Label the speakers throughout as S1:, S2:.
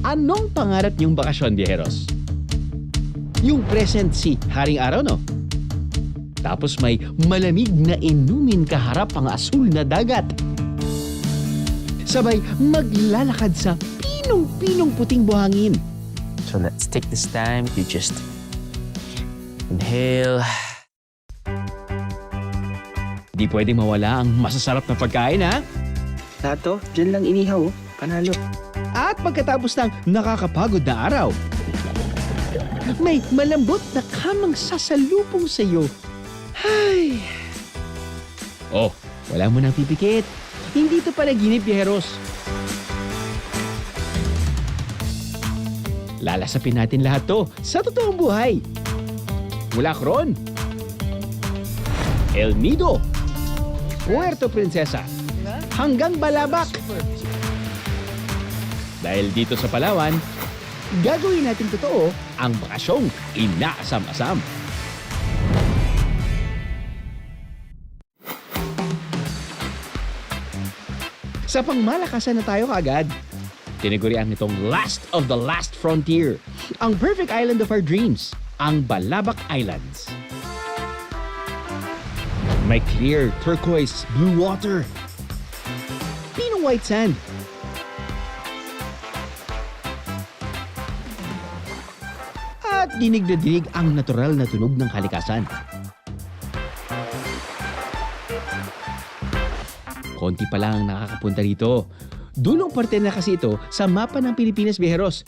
S1: Anong pangarap niyong bakasyon, biyeheros? Yung present si Haring Araw, no? Tapos may malamig na inumin kaharap ang asul na dagat. Sabay maglalakad sa pinong-pinong puting buhangin.
S2: So let's take this time to just inhale.
S1: Di pwede mawala ang masasarap na pagkain, ha?
S2: Tato, dyan lang inihaw. Panalo.
S1: At pagkatapos ng nakakapagod na araw, may malambot na kamang sasalubong sa iyo. Ay! Oh, wala mo nang pipikit. Hindi ito panaginip, biyeheros. Lalasapin natin lahat to sa totoong buhay. Mula Coron, El Nido, Puerto Princesa, hanggang Balabac. Dahil dito sa Palawan, gagawin natin totoo ang bakasyong inaasam-asam. Sa pangmalakasan na tayo kaagad, tinagurian nitong last of the last frontier, ang perfect island of our dreams, ang Balabac Islands. May clear, turquoise, blue water, pinong white sand, at dinig na dinig ang natural na tunog ng kalikasan. Konti pa lang ang nakakapunta rito. Dulong parte na kasi ito sa mapa ng Pilipinas, biyeheros.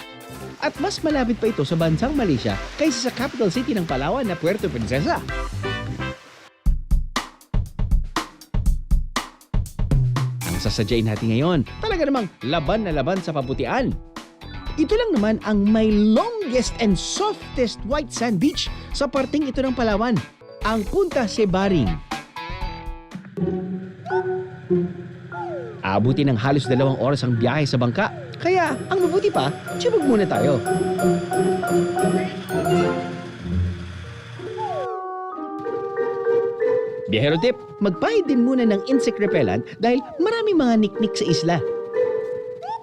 S1: At mas malapit pa ito sa bansang Malaysia kaysa sa capital city ng Palawan na Puerto Princesa. Ang sasadyain natin ngayon, talaga namang laban na laban sa pabutian. Ito lang naman ang may longest and softest white sand beach sa parting ito ng Palawan, ang Punta Sebaring. Abutin ng halos 2 oras ang biyahe sa bangka, kaya ang mabuti pa, tiyubog muna tayo. Biyahero tip, magpahid din muna ng insect repellent dahil maraming mga niknik sa isla.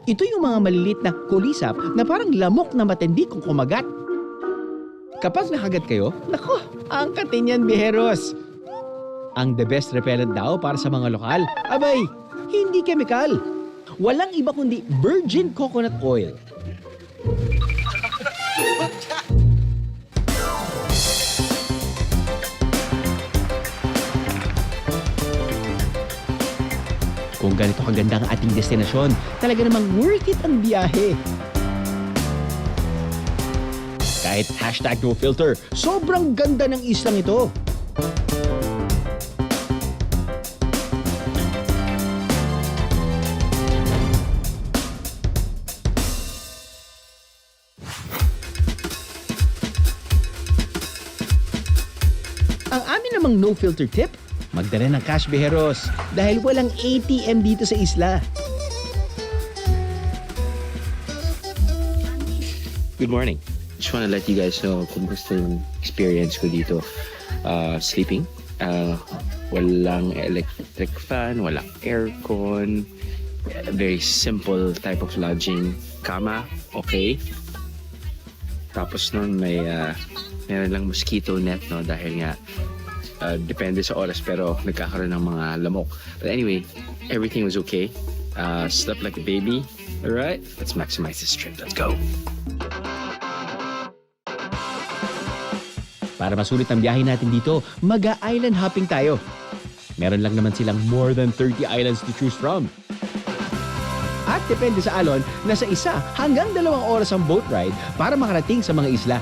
S1: Ito yung mga malilit na kulisap na parang lamok na matindi kung kumagat. Kapag nakagat kayo, nako, angkatin yan, biyeheros. Ang the best repellent daw para sa mga lokal, abay, hindi chemical. Walang iba kundi virgin coconut oil. Kung ganito kaganda ang ating destinasyon, talaga namang worth it ang biyahe. Kahit #NoFilter, sobrang ganda ng islang ito. Ang amin namang no-filter tip, magdala ng cash, biyeheros, dahil walang ATM dito sa isla.
S2: Good morning. Just want to let you guys know kung gusto yung experience ko dito. Sleeping. Walang electric fan, walang aircon. Very simple type of lodging. Kama, okay. Tapos nun meron lang mosquito net, no, dahil nga depende sa oras pero nagkakaroon ng mga lamok. But anyway, everything was okay. Slept like a baby. Alright, let's maximize this trip. Let's go.
S1: Para masulit ang biyahe natin dito, mag-island hopping tayo. Meron lang naman silang more than 30 islands to choose from. At depende sa alon, nasa 1 hanggang 2 oras ang boat ride para makarating sa mga isla.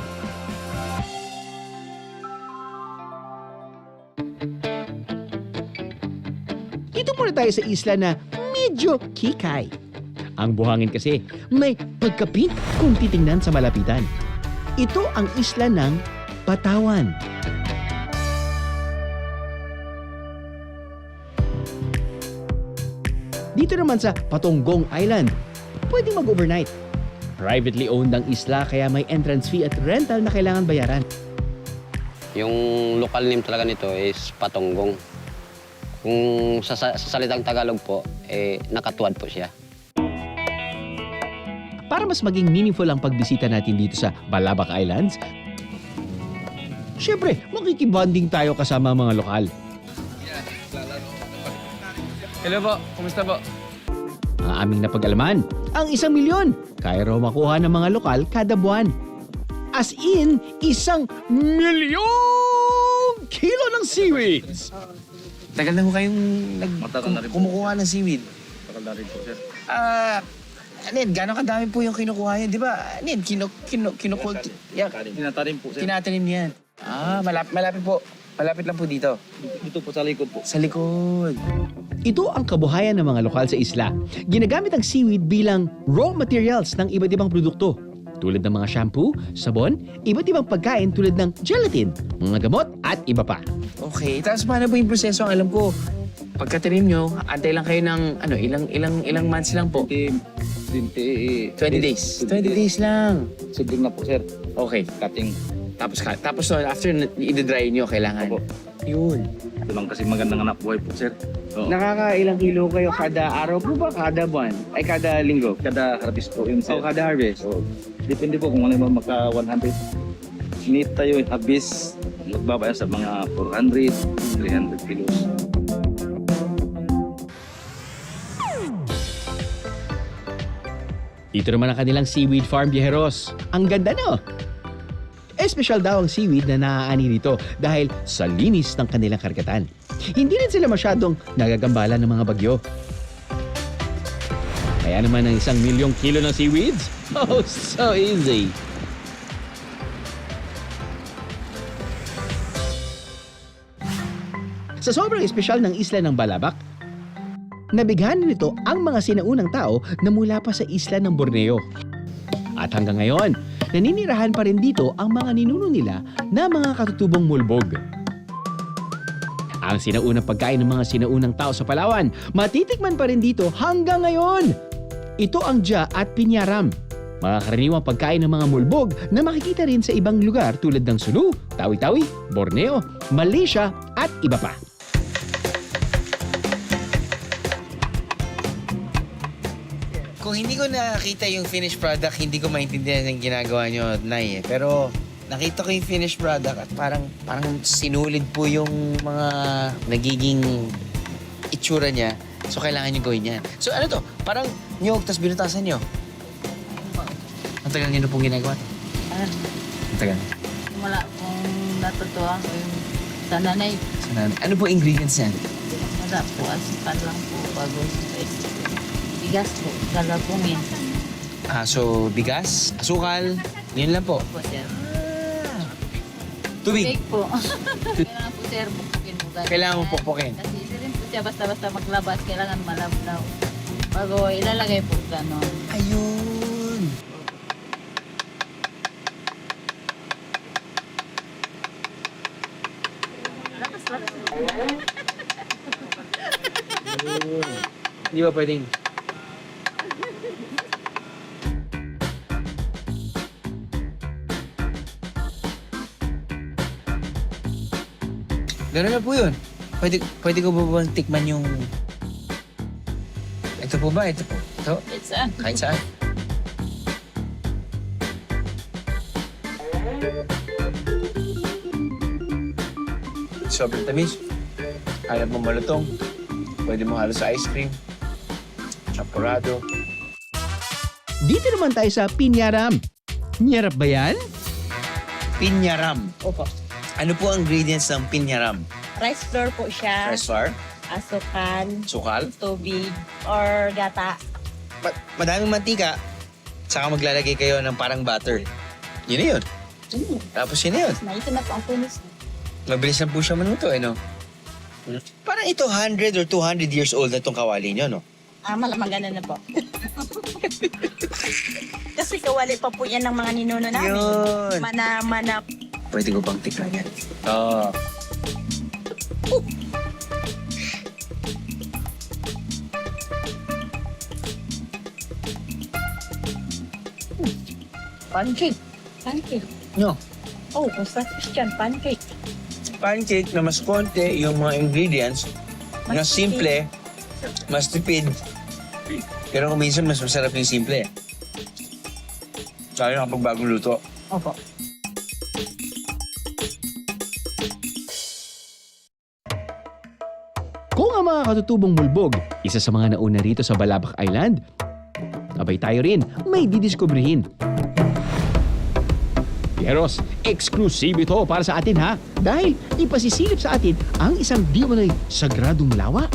S1: Dito muna tayo sa isla na medyo kikay. Ang buhangin kasi may pagkapit kung titingnan sa malapitan. Ito ang isla ng Patawan. Dito naman sa Patonggong Island, pwedeng mag-overnight. Privately owned ang isla kaya may entrance fee at rental na kailangan bayaran.
S3: Yung local name talaga nito is Patonggong. Kung sa salitang Tagalog po, nakatuwad po siya.
S1: para mas maging meaningful ang pagbisita natin dito sa Balabac Islands, syempre, makikibonding tayo kasama ang mga lokal.
S4: Hello po, kumusta po?
S1: Ang aming napag-alaman, ang 1 milyon, kaya raw makuha ng mga lokal kada buwan. As in, 1 milyong kilo ng seaweeds!
S5: Tagal na ho kayong kumukuha ng seaweed.
S4: Tagal na rin po, sir.
S5: Ned, gano'ng kadami po yung kinukuha niyo? Di ba, Ned,
S4: Tinatarim po, sir.
S5: tinatanim niyan. Malapit po. Malapit lang po dito.
S4: Dito po sa likod po.
S5: Sa likod.
S1: Ito ang kabuhayan ng mga lokal sa isla. Ginagamit ang seaweed bilang raw materials ng iba't ibang produkto. Tulad ng mga shampoo, sabon, iba't ibang pagkain tulad ng gelatin, mga gamot at iba pa.
S5: Okay, tapos paano po yung proseso? Alam ko, pagkatanim nyo, antay lang kayo ng, ilang months lang po?
S4: 20
S5: days. 20 days lang.
S4: Sibling na po, sir.
S5: Okay.
S4: Cutting.
S5: Tapos no, after i-dry nyo, kailangan.
S4: Opo.
S5: Yun.
S4: Ito lang kasi magandang anak buhay po, sir. Oo.
S5: Nakakailang kilo kayo kada araw po ba? Kada buwan? Ay, kada linggo?
S4: Kada harvest po yun, sir.
S5: O kada harvest?
S4: So, depende po kung ano yung magka 100. Sinit tayo yung harvest. Magbabaya sa mga 400, 300 kilos.
S1: Ito naman ang kanilang seaweed farm, biyeheros. Ang ganda, no? Espesyal daw ang seaweed na naaani dito dahil sa linis ng kanilang karagatan. Hindi rin sila masyadong nagagambala ng mga bagyo. Kaya naman ang 1 milyong kilo ng seaweeds? Oh, so easy! Sa sobrang espesyal ng isla ng Balabac, nabighanan nito ang mga sinaunang tao na mula pa sa isla ng Borneo. At hanggang ngayon, naninirahan pa rin dito ang mga ninuno nila na mga katutubong mulbog. Ang sinaunang pagkain ng mga sinaunang tao sa Palawan, matitikman pa rin dito hanggang ngayon. Ito ang dya at pinyaram. Mga karaniwang pagkain ng mga mulbog na makikita rin sa ibang lugar tulad ng Sulu, Tawi-Tawi, Borneo, Malaysia at iba pa.
S5: Kung hindi ko nakita yung finished product, hindi ko maintindihan yung ginagawa nyo, Nay. Pero nakita ko yung finished product at parang sinulid po yung mga nagiging itsura niya. So, kailangan nyo gawin yan. So, ano to? Parang nyog, tas binutasan nyo. Ang tagal nyo na pong ginagawa? Ang tagal.
S6: Wala kong natutuwa ko yung sa nanay.
S5: Ano po ingredients yan?
S6: Wala po, asipan lang po bago sa bigas po, galapungin.
S5: So, bigas, asukal, yun lang po.
S6: Po, sir.
S5: Tubig.
S6: Tubig po. Kailangan po, sir, bukukin mo. ganyan.
S5: Kailangan mo pukpukin.
S6: Kasi hindi rin po siya basta-basta maglabas, kailangan malablaw. Bago ilalagay po gano'n.
S5: Ayun.
S6: Lakas.
S5: Di ba pwedeng? Ganun na po yun. Pwede ko ba bang tikman yung... Ito po ba? Ito po. Ito?
S6: It's
S5: Kahit saan. Sobrang tamis. Kaya mo malutong. Pwede mo halo sa ice cream. Champurrado.
S1: Dito naman tayo sa pinyaram. Nyarap ba yan?
S5: Pinyaram.
S6: Opo.
S5: Ano po ang ingredients ng pinyaram?
S6: Rice flour po siya,
S5: Rice flour,
S6: asukal,
S5: sukal,
S6: tubig, or gata.
S5: madaming mantika, saka maglalagay kayo ng parang butter. Yun na yun. Tapos yun na yun.
S6: Naito na po ang tunis.
S5: Mabilis lang po siya manuto, no? Parang ito 100 or 200 years old na itong kawali nyo, no?
S6: Malamang ganun na po. Kasi kawali pa po yan ng mga ninuno namin.
S5: Yun.
S6: Mana.
S5: Pwede ko bang tikman yan? Oo.
S6: Pancake. Pancake.
S5: No.
S6: Oh, basta Christian, pancake.
S5: Pancake na mas konti yung mga ingredients na simple, mas tipid. Pero kung minsan mas masarap yung simple.
S7: Lalo na kapag bagong luto.
S6: Opo.
S1: Kung ang mga katutubong mulbog, isa sa mga nauna rito sa Balabac Island, abay tayo rin may didiskubrihin. Pieros, exclusive ito para sa atin ha, dahil ipasisilip sa atin ang isang di umano'y sagradong lawa.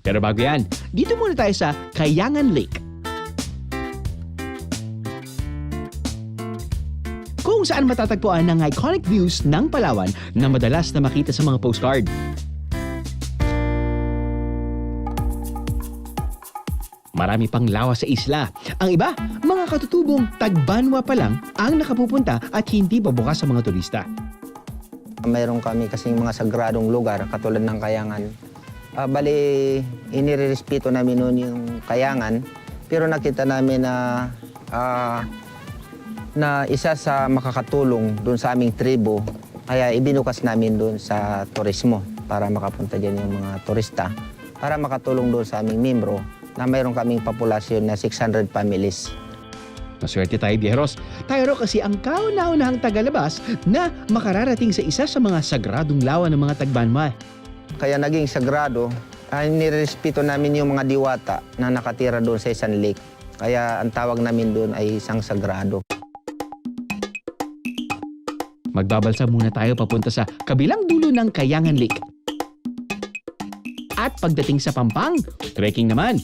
S1: Pero bago yan, dito muna tayo sa Kayangan Lake. Kung saan matatagpuan ng iconic views ng Palawan na madalas na makita sa mga postcard. Marami pang lawa sa isla. Ang iba, mga katutubong tagbanwa pa lang ang nakapupunta at hindi pa bukas sa mga turista.
S8: Mayroon kami kasing mga sagradong lugar katulad ng Kayangan. Bali, inirerespeto namin noon yung Kayangan, pero nakita namin na isa sa makakatulong doon sa aming tribo, kaya ibinukas namin doon sa turismo para makapunta dyan yung mga turista, para makatulong doon sa aming membro na mayroon kaming populasyon na 600 families.
S1: Maswerte tayo, Bieros. Tayo kasi ang kauna-unahang tagalabas na makararating sa isa sa mga sagradong lawa ng mga tagbanwa.
S8: Kaya naging sagrado, nirespeto namin yung mga diwata na nakatira doon sa isang lake. Kaya ang tawag namin doon ay isang sagrado.
S1: Magbabalsa muna tayo papunta sa kabilang dulo ng Kayangan Lake. At pagdating sa Pampang, trekking naman.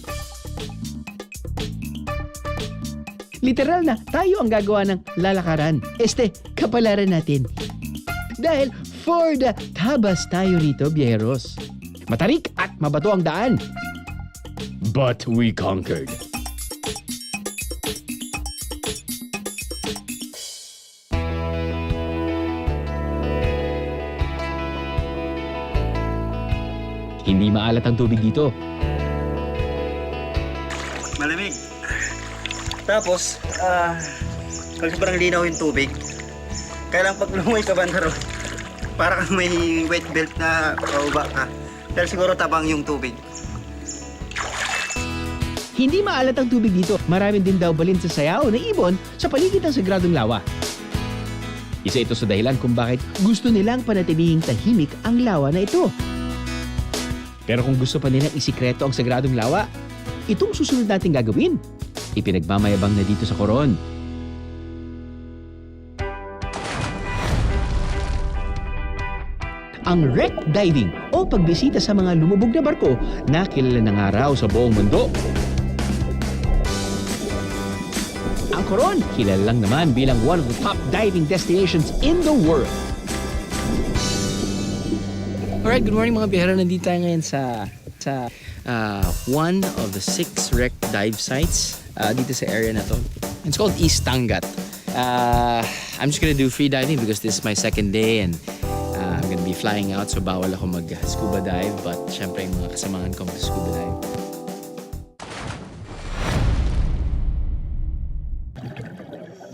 S1: Literal na tayo ang gagawa ng lalakaran. Kapalaran natin. Dahil for the tabas tayo rito, Bieros. Matarik at mabato ang daan. But we conquered. Hindi maalat ang tubig dito.
S9: Malamig. Tapos, pag sobrang linaw yung tubig, kailang pag lumoy ka banda ron, para kang may weight belt na pauba ka. Pero siguro tabang yung tubig.
S1: Hindi maalat ang tubig dito. Marami din daw balin sa sayaw na ibon sa paligid ng sagradong lawa. Isa ito sa dahilan kung bakit gusto nilang panatilihing tahimik ang lawa na ito. Pero kung gusto pa nilang isikreto ang sagradong lawa, itong susunod nating gagawin. Ipinagmamayabang na dito sa Coron. Ang wreck diving o pagbisita sa mga lumubog na barko na kilala na nga raw sa buong mundo. Ang Coron, kilala lang naman bilang one of the top diving destinations in the world. Alright, good morning mga bihara. Nandito tayo ngayon sa one of the 6 wreck dive sites dito sa area na to. It's called East Tangat. I'm just gonna do free diving because this is my second day and I'm gonna be flying out, so bawal ako mag-scuba dive, but syempre yung mga kasamahan ko mag-scuba dive.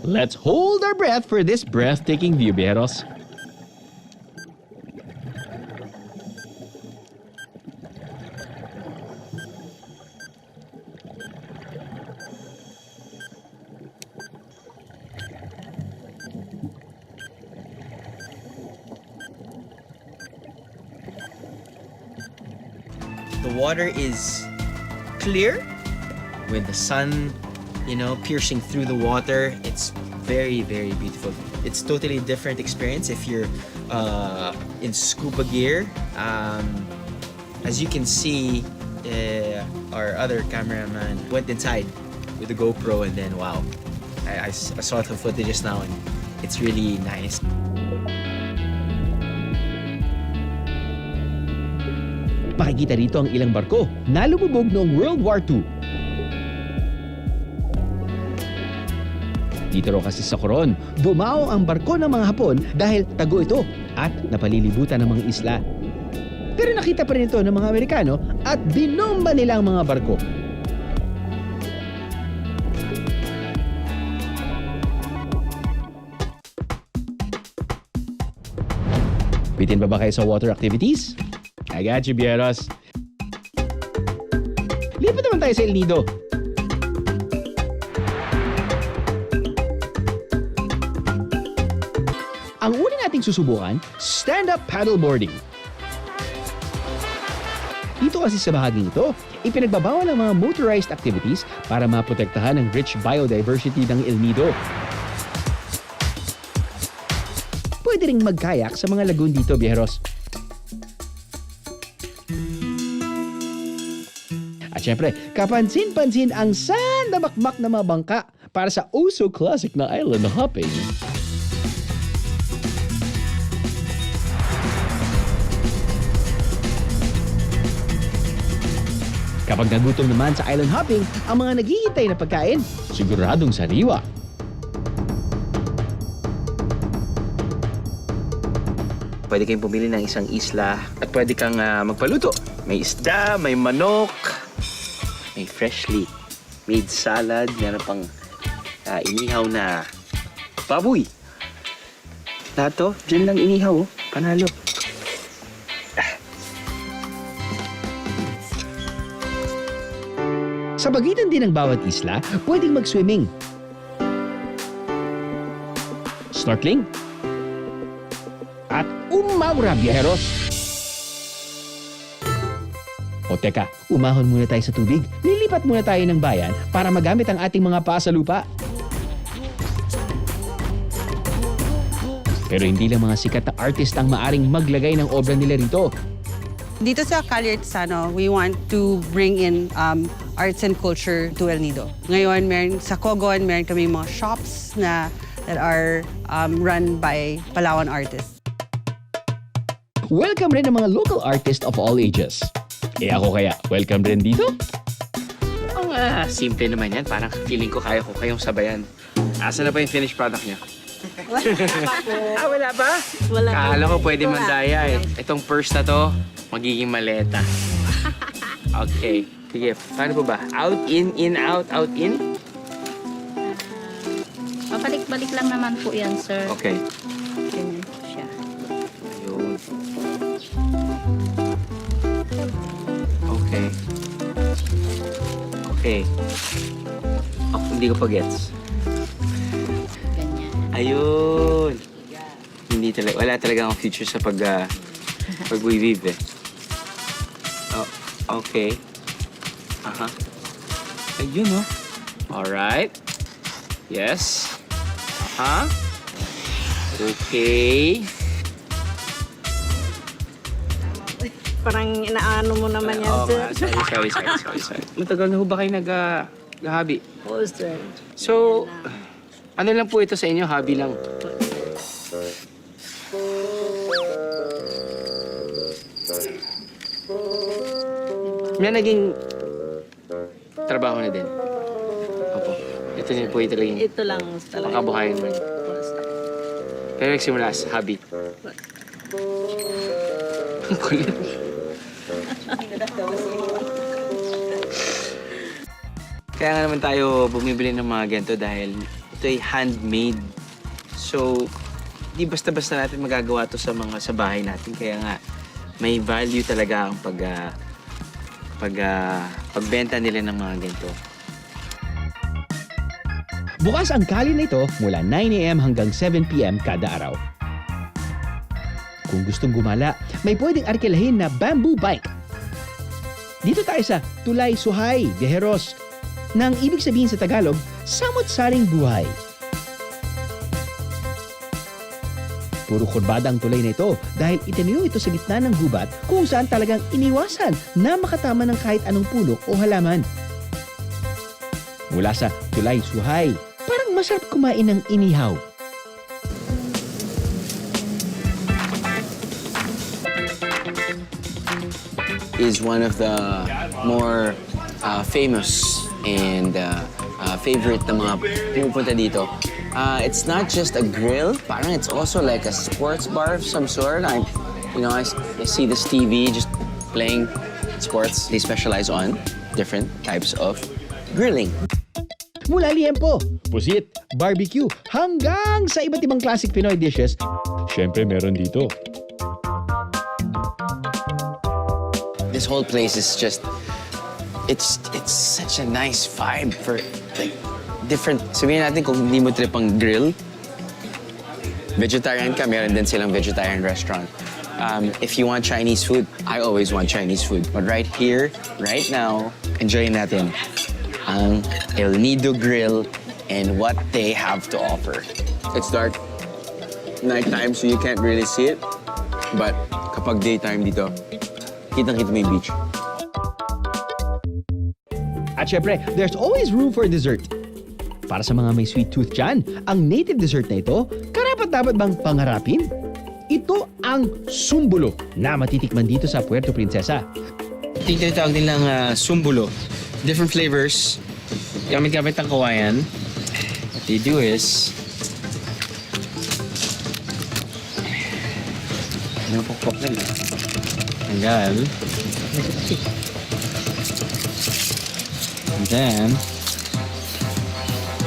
S1: Let's hold our breath for this breathtaking view, Bieros.
S5: The water is clear with the sun, piercing through the water. It's very, very beautiful. It's totally different experience if you're in scuba gear. As you can see, our other cameraman went inside with the GoPro and then wow, I saw the footage just now and it's really nice.
S1: Makikita rito ang ilang barko na lumubog noong World War II. Dito raw kasi sa Coron, dumao ang barko ng mga Hapon dahil tago ito at napalilibutan ng mga isla. Pero nakita pa rin ito ng mga Amerikano at binomba nila ang mga barko. Bitin ba kayo sa water activities? I got you, Bieros. lipat naman tayo sa El Nido. Ang una nating susubukan, stand-up paddleboarding. Dito kasi sa bahaging ito, ipinagbabawal ang mga motorized activities para maprotektahan ang rich biodiversity ng El Nido. Pwede ring mag-kayak sa mga lagoon dito, biyeros. At syempre, kapansin-pansin ang sandamakmak na mga bangka para sa oh-so classic na island hopping. Kapag nagutom naman sa island hopping, ang mga naghihintay na pagkain, siguradong sariwa.
S2: Pwede kayong pumili ng isang isla at pwede kang magpaluto. May isda, may manok, may freshly made salad, meron pang inihaw na baboy. Lahat to, dyan lang inihaw, panalo.
S1: Sa pagitan din ng bawat isla, pwedeng mag-swimming, snorkeling, at umawra, biyeros. O teka, umahon muna tayo sa tubig. Lilipat muna tayo ng bayan para magamit ang ating mga paa sa lupa. Pero hindi lang mga sikat na artist ang maaring maglagay ng obra nila rito.
S7: Dito sa Calle Artesano, we want to bring in arts and culture to El Nido. Ngayon, sa Cogon, meron kami mga shops that are run by Palawan artists.
S1: Welcome rin ang mga local artists of all ages. Ako kaya, welcome rin dito?
S2: Oo nga, simple naman yan. Parang feeling ko kaya ko kayong sabayan. Asa na pa yung finished product niya? Wala pa?
S6: Wala.
S2: Kala ko pwede mandaya eh. Itong purse na to, magiging maleta. Okay. Sige, paano po ba? Out, in, out, in?
S6: Pabalik-balik lang naman po yan, sir.
S2: Okay.
S6: Ganyan po siya.
S2: Ayun. Okay. Okay. Oh, hindi ko pa gets.
S6: Ganyan.
S2: Ayun. Hindi talaga, wala talaga akong future sa pag-weave eh. Oh, okay. Aha. Ayun oh. Alright. Yes. Aha. Okay.
S6: Parang inaano mo naman yan,
S2: Oo
S6: sir.
S2: nga. Sorry. Matagal na ho ba kayo nag-hobby?
S6: Oo, sir.
S2: So, ano lang po ito sa inyo? Hobby lang? May naging trabaho na din. Opo. Ito din po ito talagang
S6: Ito lang talaga.
S2: pangkabuhayan mo. Pero nagsimula sa hobby. Ang kulit. Kaya nga naman tayo bumibili ng mga ganito dahil ito ay handmade. So, di basta-basta natin magagawa to sa bahay natin. Kaya nga, may value talaga ang pagbenta nila ng mga ganito.
S1: Bukas ang kali na ito mula 9 a.m. hanggang 7 p.m. kada araw. Kung gustong gumala, may pwedeng arkilahin na bamboo bike. Dito tayo sa Tulay Suhay, Viajeros, nang ibig sabihin sa Tagalog, samot-saring buhay. Puro kurbada ang tulay na ito dahil itinayo ito sa gitna ng gubat kung saan talagang iniwasan na makatama ng kahit anong pulok o halaman. Mula sa Tulay Suhay, parang masarap kumain ng inihaw.
S2: Is one of the more famous and favorite na mga pumupunta dito. It's not just a grill, parang it's also like a sports bar of some sort. I see this TV just playing sports. They specialize on different types of grilling.
S1: Mula liempo, pusit, barbecue, hanggang sa iba't ibang classic Pinoy dishes, syempre meron dito.
S2: This whole place is just it's such a nice vibe for like different. Sabihin natin kung hindi mo trip ang grill, vegetarian ka, meron din silang vegetarian restaurant. If you want Chinese food, I always want Chinese food. But right here, right now, enjoyin natin ang El Nido Grill and what they have to offer. It's dark, nighttime, so you can't really see it. But kapag daytime dito, kitang-kita mo yung beach.
S1: At syempre, there's always room for dessert. Para sa mga may sweet tooth dyan, ang native dessert na ito, karapat-dapat bang pangarapin? Ito ang sumbulo na matitikman dito sa Puerto Princesa.
S2: Ito yung tinatawag nilang sumbulo. Different flavors. Gamit-gamit ang kawayan. What they do is, napukpok nila. Tanggal. And then,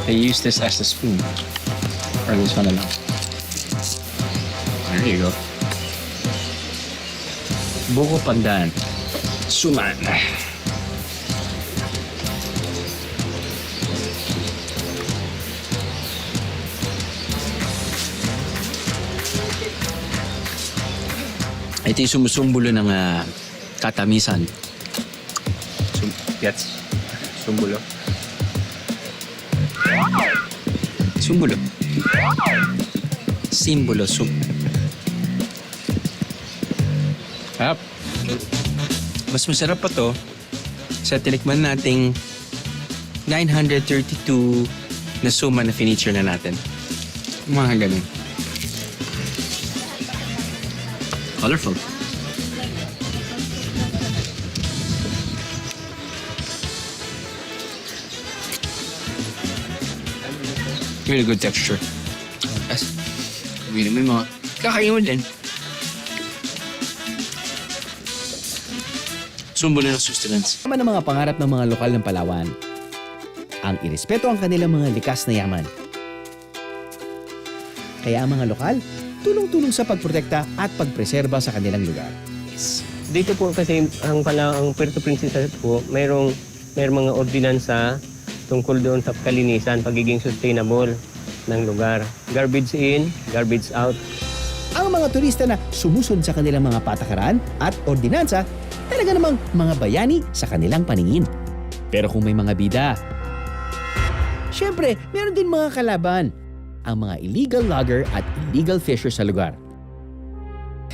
S2: they use this as the spoon. Or this one alone. There you go. Buko pandan. Suman. Ito yung sumusumbulo ng katamisan. Gets? Sumbulo. Sumbulo. Simbolo. Mas masarap pa to sa tinikman nating 932 na suma na finiture na natin. Mga ganun. Colorful. Really good texture. Yes. May mga kakain mo din. Sumbulo ng sustenance.
S1: Tama ng mga pangarap ng mga lokal ng Palawan. Ang irespeto ang kanilang mga likas na yaman. Kaya ang mga lokal, tulong-tulong sa pagprotekta at pagpreserba sa kanilang lugar.
S10: Dito po kasi ang Puerto Princesa po, mayroong mga ordinansa tungkol doon sa kalinisan, pagiging sustainable ng lugar. Garbage in, garbage out.
S1: Ang mga turista na sumusunod sa kanilang mga patakaran at ordinansa, talaga namang mga bayani sa kanilang paningin. Pero kung may mga bida, syempre, meron din mga kalaban. Ang mga illegal logger at illegal fisher sa lugar.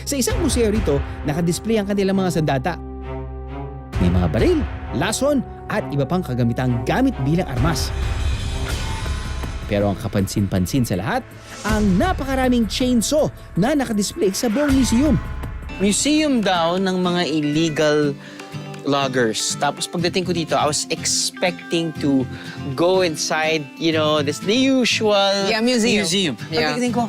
S1: Sa isang museo rito, nakadisplay ang kanilang mga sandata. May mga baril, lason, at iba pang kagamitang gamit bilang armas. Pero ang kapansin-pansin sa lahat, ang napakaraming chainsaw na nakadisplay sa buong museum.
S5: Museum daw ng mga illegal loggers. Tapos pagdating ko dito, I was expecting to go inside, you know, the usual museum.
S6: Yeah.
S5: Pagdating ko,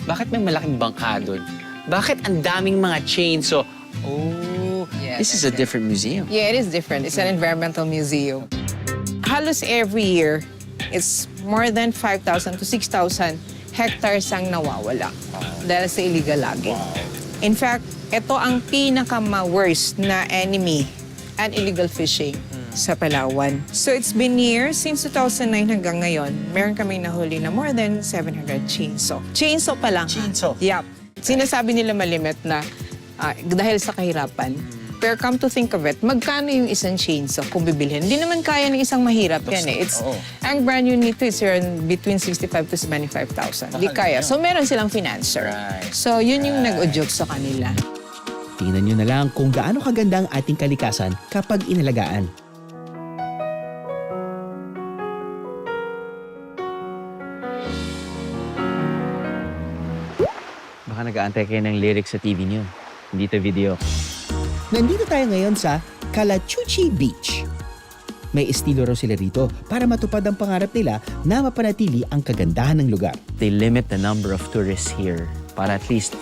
S5: bakit may malaking bangka doon? Bakit ang daming mga chainsaw? Oh, this is a different museum.
S11: Yeah, it is different. It's an environmental museum. Halos every year, it's more than 5,000 to 6,000 hectares ang nawawala dahil sa illegal logging. In fact, ito ang pinaka-worst na enemy and illegal fishing sa Palawan. So it's been years, since 2009 hanggang ngayon, meron kaming nahuli na more than 700 chainsaw. Chainsaw pa lang.
S5: Chainsaw?
S11: Yup. Sinasabi nila malimit na dahil sa kahirapan. Pero come to think of it, magkano yung isang chainsaw kung bibilhin? Hindi naman kaya ng isang mahirap yan eh. Ang brand new nito is around between 65 to 75,000. Di kaya. So meron silang financer. So yun yung nag-udyok sa kanila.
S1: Tingnan nyo na lang kung gaano kaganda ang ating kalikasan kapag inalagaan.
S2: Baka nag-aantay kayo ng lyrics sa TV niyo. Hindi to video.
S1: Nandito tayo ngayon sa Calachuchi Beach. May estilo raw sila rito para matupad ang pangarap nila na mapanatili ang kagandahan ng lugar.
S2: They limit the number of tourists here para at least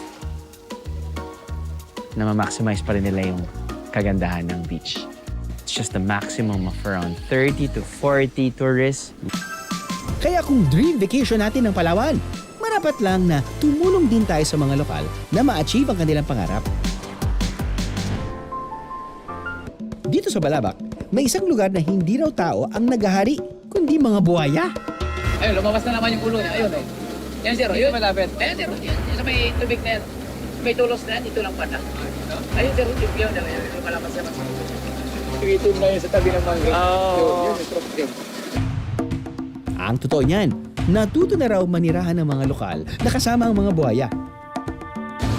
S2: na ma-maximize pa rin nila yung kagandahan ng beach. It's just the maximum of around 30 to 40 tourists.
S1: Kaya kung dream vacation natin ng Palawan, marapat lang na tumulong din tayo sa mga lokal na ma-achieve ang kanilang pangarap. Dito sa Balabac, may isang lugar na hindi raw tao ang naghahari, kundi mga buhaya.
S12: Ayun, lumabas na naman yung ulo niya. Ayun, oh. Yan, sir. Ayun, malapit. Ayan, sir. Yan, sa may tubig na yan. May tulos na yan, ito lang pala. Ayun, sir. Yun, ayun, malabas naman. Ito na yun sa tabi ng mangrove. Yun, yung truck yun.
S1: Ang totoo niyan, natuto na raw manirahan ng mga lokal na kasama ang mga buhaya.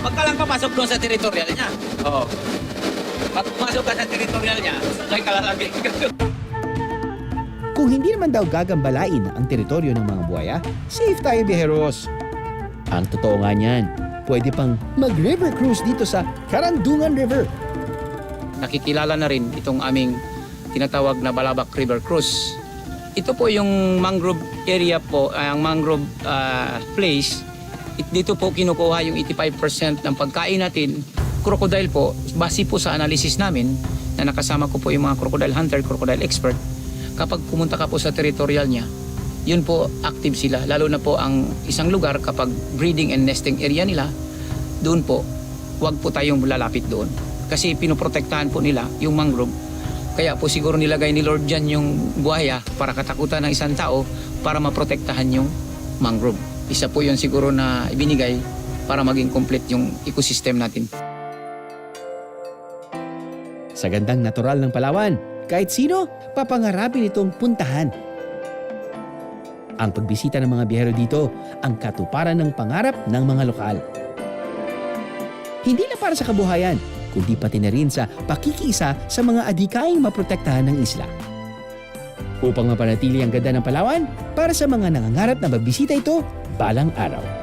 S12: Pagka lang papasok doon sa teritorial niya. Oo. Pag pumasok ka sa teritorial niya, may kalalagay ka.
S1: Kung hindi naman daw gagambalain ang teritoryo ng mga buhaya, safe tayo biheros. Ang totoo nga niyan, pwede pang mag-river cruise dito sa Karandungan River.
S12: Nakikilala na rin itong aming tinatawag na Balabac River Cruise. Ito po yung mangrove area po, ang mangrove place. Dito po kinukuha yung 85% ng pagkain natin. Crocodile po, base po sa analysis namin na nakasama ko po yung mga crocodile hunter, crocodile expert. Kapag pumunta ka po sa territorial niya, yun po active sila. Lalo na po ang isang lugar kapag breeding and nesting area nila, doon po, huwag po tayong lalapit doon. Kasi pinoprotektahan po nila yung mangrove. Kaya po siguro nilagay ni Lord dyan yung buhaya para katakutan ng isang tao para maprotektahan yung mangrove. Isa po yun siguro na ibinigay para maging complete yung ecosystem natin.
S1: Sa gandang natural ng Palawan, kahit sino, papangarapin itong puntahan. Ang pagbisita ng mga biyahero dito, ang katuparan ng pangarap ng mga lokal. Hindi na para sa kabuhayan, kundi pati na rin sa pakikiisa sa mga adhikaing maprotektahan ng isla. Upang mapanatili ang ganda ng Palawan, para sa mga nangangarap na magbisita ito balang araw.